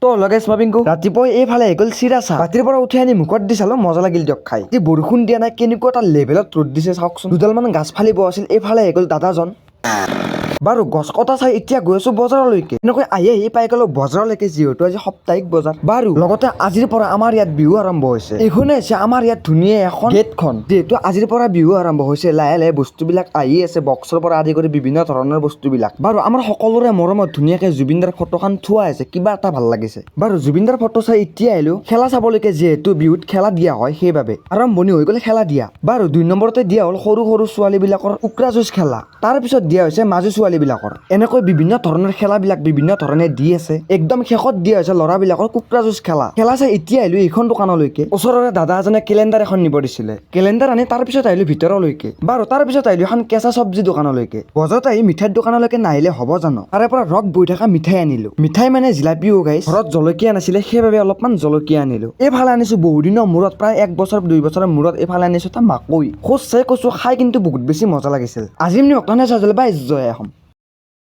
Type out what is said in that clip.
তো লগে স্মাবিংকু ৰাতিপুৱা এইফালে আহি গ'ল চিৰা চাহ ৰাতিৰ পৰা উঠি আনি মুখত দি চালো মজা লাগিল দিয়ক খাই যি বৰষুণ দিয়া নাই কেনেকুৱা এটা লেভেলত ৰ'দ দিছে চাওকচোন দুডালমান গাছ ফালিব আছিল এইফালে আহি গ'ল দাদাজন বাৰু গছ কটা চাই এতিয়া গৈ আছো বজাৰলৈকে এনেকৈ আহি পাই গ'লো বজাৰলৈকে যিহেতু আজি সাপ্তাহিক বজাৰ বাৰু লগতে আজিৰ পৰা আমাৰ ইয়াত বিহু আৰম্ভ হৈছে এইখনে হৈছে আমাৰ ইয়াত ধুনীয়া এখন গেটখন যিহেতু আজিৰ পৰা বিহু আৰম্ভ হৈছে লাহে লাহে বস্তুবিলাক আহি আছে বক্সৰ পৰা আদি কৰি বিভিন্ন ধৰণৰ বস্তুবিলাক বাৰু আমাৰ সকলোৰে মৰমত ধুনীয়াকে জুবিনদাৰ ফটোখন থোৱা আছে কিবা এটা ভাল লাগিছে বাৰু জুবিনদাৰ ফটো চাই এতিয়া আহিলো খেলা চাবলৈকে যিহেতু বিহুত খেলা দিয়া হয় সেইবাবে আৰম্ভণি হৈ গ'ল খেলা দিয়া বাৰু 2 নম্বৰতে দিয়া হ'ল সৰু সৰু ছোৱালীবিলাকৰ কুকুৰা যুঁজ খেলা তাৰপিছত দিয়া হৈছে মাজু ছোৱালীবিলাকৰ এনেকৈ বিভিন্ন ধৰণৰ খেলাবিলাক বিভিন্ন ধৰণে দি আছে একদম শেষত দিয়া হৈছে ল'ৰাবিলাকৰ কুকুৰা যুঁজ খেলা চাই এতিয়া আহিলো এইখন দোকানলৈকে ওচৰৰে দাদা এজনে কেলেণ্ডাৰ এখন নিব দিছিলে কেলেণ্ডাৰ আনি তাৰপিছত আহিলো ভিতৰলৈকে বাৰু তাৰপিছত আহিলো এখন কেঁচা চব্জি দোকানলৈকে বজাৰত আহি মিঠাইৰ দোকানলৈকে নাহিলে হ'ব জানো তাৰে পৰা ৰক বৈ থকা মিঠাই আনিলো মিঠাই মানে জিলাপি গাইছ ঘৰত জলকীয়া নাছিলে সেইবাবে অলপমান জলকীয়া আনিলো এইফালে আনিছো বহুদিনৰ মূৰত প্ৰায় 1 বছৰ 2 বছৰৰ মূৰত এইফালে আনিছো এটা মাকৈ খোজ চাই কৈছো খাই কিন্তু বহুত বেছি মজা লাগিছিল আজি মানে অকণে চাইছিল বাই জয় আহোম